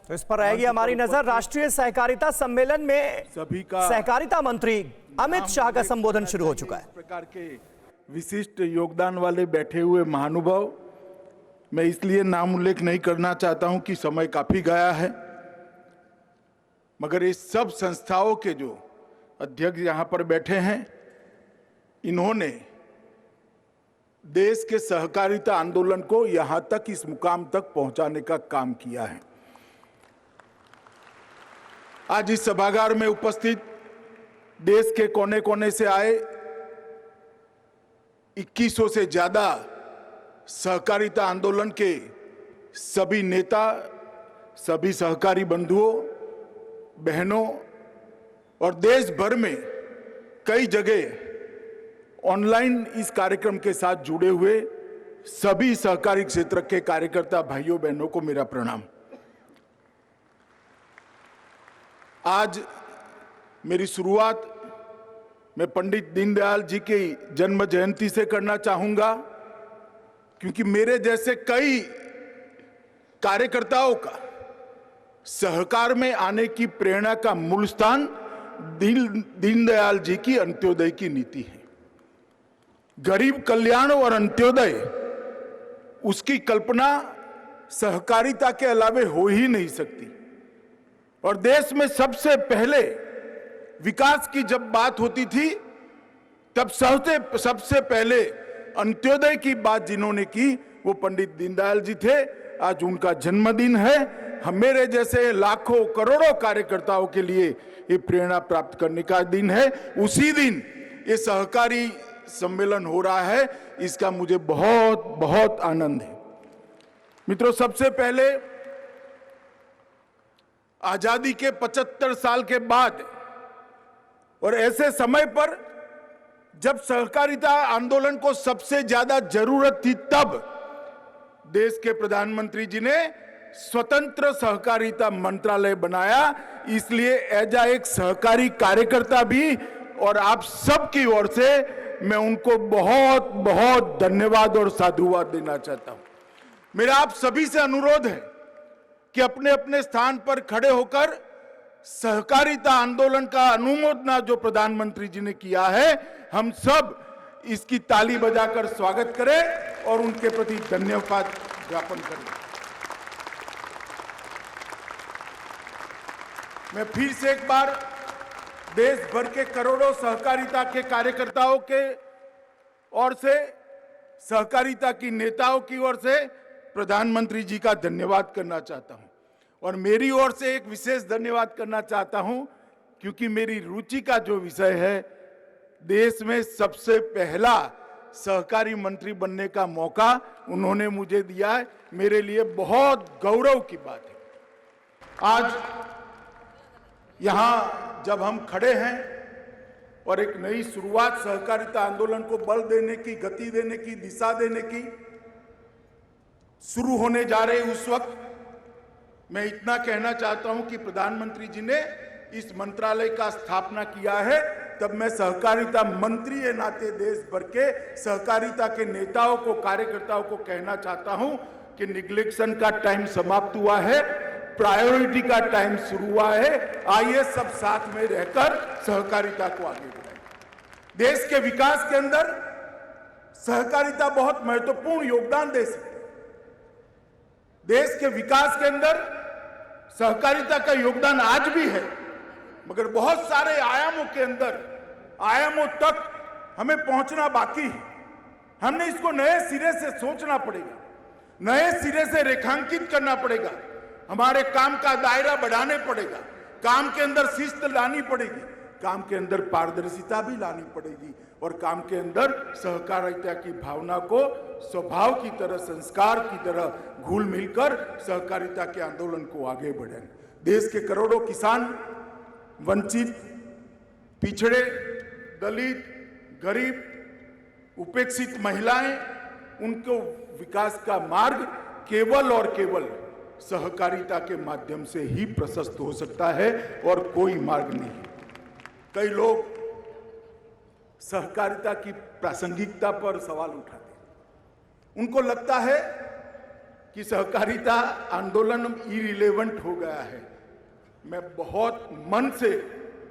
तो इस पर रहेगी हमारी नजर। राष्ट्रीय सहकारिता सम्मेलन में सभी का सहकारिता मंत्री अमित शाह का संबोधन शुरू हो चुका है। इस प्रकार के विशिष्ट योगदान वाले बैठे हुए महानुभाव, मैं इसलिए नाम उल्लेख नहीं करना चाहता हूं कि समय काफी गया है, मगर इस सब संस्थाओं के जो अध्यक्ष यहां पर बैठे हैं, इन्होंने देश के सहकारिता आंदोलन को यहां तक, इस मुकाम तक पहुंचाने का काम किया है। आज इस सभागार में उपस्थित देश के कोने कोने से आए 2100 से ज्यादा सहकारिता आंदोलन के सभी नेता, सभी सहकारी बंधुओं बहनों और देश भर में कई जगह ऑनलाइन इस कार्यक्रम के साथ जुड़े हुए सभी सहकारी क्षेत्र के कार्यकर्ता भाइयों बहनों को मेरा प्रणाम। आज मेरी शुरुआत मैं पंडित दीनदयाल जी की जन्म जयंती से करना चाहूंगा, क्योंकि मेरे जैसे कई कार्यकर्ताओं का सहकार में आने की प्रेरणा का मूल स्थान दीनदयाल जी की अंत्योदय की नीति है। गरीब कल्याण और अंत्योदय, उसकी कल्पना सहकारिता के अलावे हो ही नहीं सकती। और देश में सबसे पहले विकास की जब बात होती थी, तब सबसे पहले अंत्योदय की बात जिन्होंने की वो पंडित दीनदयाल जी थे। आज उनका जन्मदिन है। हम मेरे जैसे लाखों करोड़ों कार्यकर्ताओं के लिए ये प्रेरणा प्राप्त करने का दिन है। उसी दिन ये सहकारी सम्मेलन हो रहा है, इसका मुझे बहुत बहुत आनंद है। मित्रों, सबसे पहले आजादी के 75 साल के बाद और ऐसे समय पर जब सहकारिता आंदोलन को सबसे ज्यादा जरूरत थी, तब देश के प्रधानमंत्री जी ने स्वतंत्र सहकारिता मंत्रालय बनाया। इसलिए एज एक सहकारी कार्यकर्ता भी और आप सबकी ओर से मैं उनको बहुत बहुत धन्यवाद और साधुवाद देना चाहता हूं। मेरा आप सभी से अनुरोध है कि अपने अपने स्थान पर खड़े होकर सहकारिता आंदोलन का अनुमोदन जो प्रधानमंत्री जी ने किया है, हम सब इसकी ताली बजाकर स्वागत करें और उनके प्रति धन्यवाद ज्ञापन करें। मैं फिर से एक बार देश भर के करोड़ों सहकारिता के कार्यकर्ताओं के ओर से, सहकारिता की नेताओं की ओर से प्रधानमंत्री जी का धन्यवाद करना चाहता हूं। और मेरी ओर से एक विशेष धन्यवाद करना चाहता हूं, क्योंकि मेरी रुचि का जो विषय है, देश में सबसे पहला सहकारी मंत्री बनने का मौका उन्होंने मुझे दिया है। मेरे लिए बहुत गौरव की बात है। आज यहां जब हम खड़े हैं और एक नई शुरुआत सहकारिता आंदोलन को बल देने की, गति देने की, दिशा देने की शुरू होने जा रहे उस वक्त मैं इतना कहना चाहता हूं कि प्रधानमंत्री जी ने इस मंत्रालय का स्थापना किया है, तब मैं सहकारिता मंत्री के नाते देश भर के सहकारिता के नेताओं को, कार्यकर्ताओं को कहना चाहता हूं कि निग्लेक्शन का टाइम समाप्त हुआ है, प्रायोरिटी का टाइम शुरू हुआ है। आइए सब साथ में रहकर सहकारिता को आगे बढ़ाएं। देश के विकास के अंदर सहकारिता बहुत महत्वपूर्ण योगदान दे सकती है। देश के विकास के अंदर सहकारिता का योगदान आज भी है, मगर बहुत सारे आयामों के अंदर, आयामों तक हमें पहुंचना बाकी है। हमने इसको नए सिरे से सोचना पड़ेगा, नए सिरे से रेखांकित करना पड़ेगा। हमारे काम का दायरा बढ़ाने पड़ेगा, काम के अंदर शिस्त लानी पड़ेगी, काम के अंदर पारदर्शिता भी लानी पड़ेगी और काम के अंदर सहकारिता की भावना को स्वभाव की तरह, संस्कार की तरह घुल मिलकर सहकारिता के आंदोलन को आगे बढ़ाएं। देश के करोड़ों किसान, वंचित, पिछड़े, दलित, गरीब, उपेक्षित महिलाएं, उनको विकास का मार्ग केवल और केवल सहकारिता के माध्यम से ही प्रशस्त हो सकता है और कोई मार्ग नहीं। कई लोग सहकारिता की प्रासंगिकता पर सवाल उठाते हैं। उनको लगता है कि सहकारिता आंदोलन इरिलेवेंट हो गया है। मैं बहुत मन से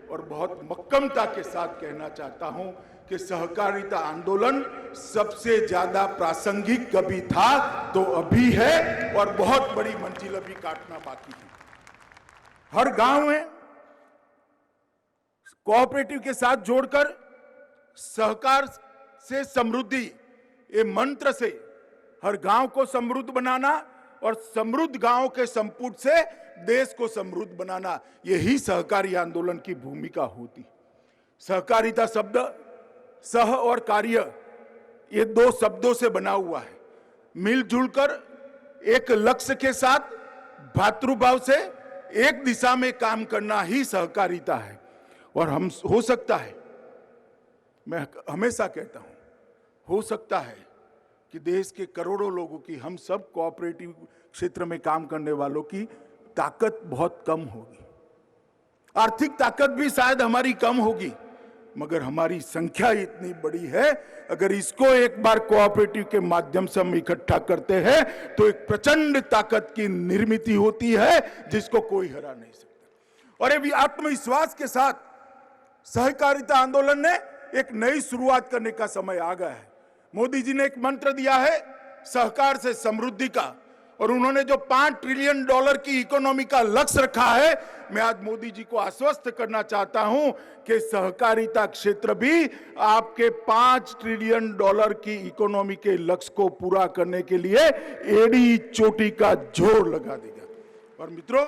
और बहुत मक्कमता के साथ कहना चाहता हूं कि सहकारिता आंदोलन सबसे ज्यादा प्रासंगिक कभी था तो अभी है, और बहुत बड़ी मंजिल अभी काटना बाकी है। हर गांव में कोऑपरेटिव के साथ जोड़कर सहकार से समृद्धि, ये मंत्र से हर गांव को समृद्ध बनाना और समृद्ध गांव के संपुट से देश को समृद्ध बनाना, यही सहकारी आंदोलन की भूमिका होती। सहकारिता शब्द सह और कार्य, ये दो शब्दों से बना हुआ है। मिलजुल कर एक लक्ष्य के साथ भातृभाव से एक दिशा में काम करना ही सहकारिता है। और हम हो सकता है, मैं हमेशा कहता हूं, हो सकता है कि देश के करोड़ों लोगों की, हम सब कोऑपरेटिव क्षेत्र में काम करने वालों की ताकत बहुत कम होगी, आर्थिक ताकत भी शायद हमारी कम होगी, मगर हमारी संख्या इतनी बड़ी है, अगर इसको एक बार कोऑपरेटिव के माध्यम से हम इकट्ठा करते हैं तो एक प्रचंड ताकत की निर्मित होती है जिसको कोई हरा नहीं सकता। और ये भी आत्मविश्वास के साथ सहकारिता आंदोलन ने एक नई शुरुआत करने का समय आ गया है। मोदी जी ने एक मंत्र दिया है सहकार से समृद्धि का, और उन्होंने जो $5 ट्रिलियन की इकोनॉमी का लक्ष्य रखा है, मैं आज मोदी जी को आश्वस्त करना चाहता हूं कि सहकारिता क्षेत्र भी आपके $5 ट्रिलियन की इकोनॉमी के लक्ष्य को पूरा करने के लिए एड़ी चोटी का जोर लगा देगा। और मित्रों,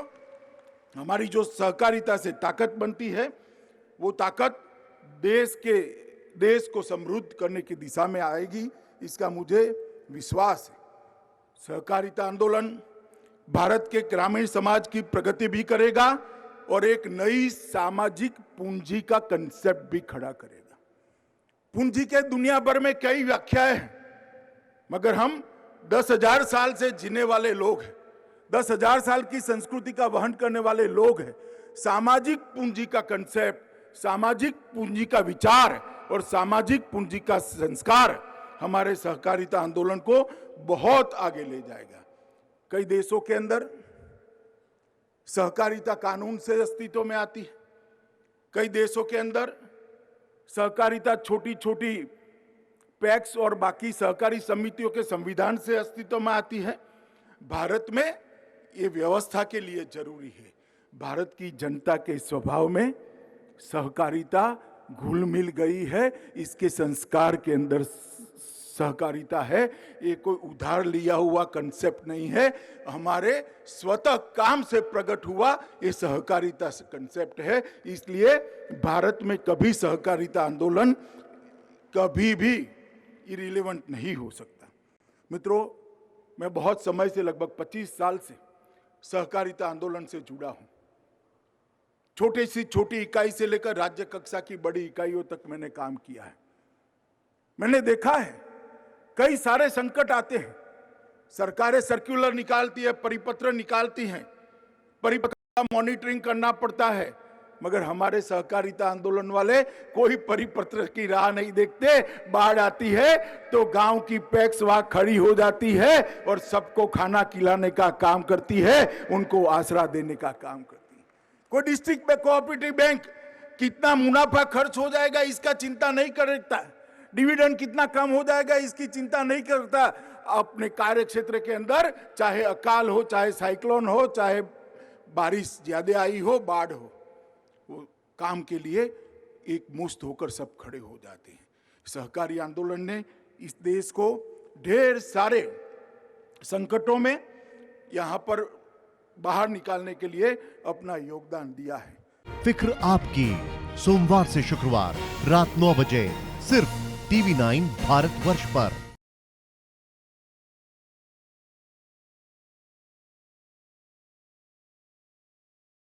हमारी जो सहकारिता से ताकत बनती है, वो ताकत देश को समृद्ध करने की दिशा में आएगी, इसका मुझे विश्वास है। सहकारिता आंदोलन भारत के ग्रामीण समाज की प्रगति भी करेगा और एक नई सामाजिक पूंजी का कंसेप्ट भी खड़ा करेगा। पूंजी के दुनिया भर में कई व्याख्याएं हैं, मगर हम 10,000 साल से जीने वाले लोग हैं, 10,000 साल की संस्कृति का वहन करने वाले लोग हैं। सामाजिक पूंजी का कंसेप्ट, सामाजिक पूंजी का विचार और सामाजिक पूंजी का संस्कार हमारे सहकारिता आंदोलन को बहुत आगे ले जाएगा। कई देशों के अंदर सहकारिता कानून से अस्तित्व में आती है, कई देशों के अंदर सहकारिता छोटी छोटी पैक्स और बाकी सहकारी समितियों के संविधान से अस्तित्व में आती है। भारत में ये व्यवस्था के लिए जरूरी है। भारत की जनता के स्वभाव में सहकारिता घुल मिल गई है, इसके संस्कार के अंदर सहकारिता है। ये कोई उधार लिया हुआ कंसेप्ट नहीं है, हमारे स्वतः काम से प्रकट हुआ ये सहकारिता कंसेप्ट है। इसलिए भारत में कभी सहकारिता आंदोलन कभी भी इरिलेवेंट नहीं हो सकता। मित्रों, मैं बहुत समय से, लगभग 25 साल से सहकारिता आंदोलन से जुड़ा हूं। छोटी सी छोटी इकाई से लेकर राज्य कक्षा की बड़ी इकाइयों तक मैंने काम किया है। मैंने देखा है कई सारे संकट आते हैं, सरकारें सर्कुलर निकालती है, परिपत्र निकालती हैं, परिपत्र का मॉनिटरिंग करना पड़ता है, मगर हमारे सहकारिता आंदोलन वाले कोई परिपत्र की राह नहीं देखते। बाढ़ आती है तो गांव की पैक्स वहां खड़ी हो जाती है और सबको खाना खिलाने का काम करती है, उनको आसरा देने का काम करती है। कोई डिस्ट्रिक्ट में कोऑपरेटिव बैंक कितना मुनाफा खर्च हो जाएगा इसका चिंता नहीं करता, डिविडेंड कितना कम हो जाएगा इसकी चिंता नहीं करता। अपने कार्य क्षेत्र के अंदर चाहे अकाल हो, चाहे साइक्लोन हो, चाहे बारिश ज्यादा आई हो, बाढ़ हो, वो काम के लिए एक मुश्त होकर सब खड़े हो जाते हैं। सहकारी आंदोलन ने इस देश को ढेर सारे संकटों में यहां पर बाहर निकालने के लिए अपना योगदान दिया है। फिक्र आपकी, सोमवार से शुक्रवार रात 9 बजे सिर्फ TV9 भारतवर्ष पर।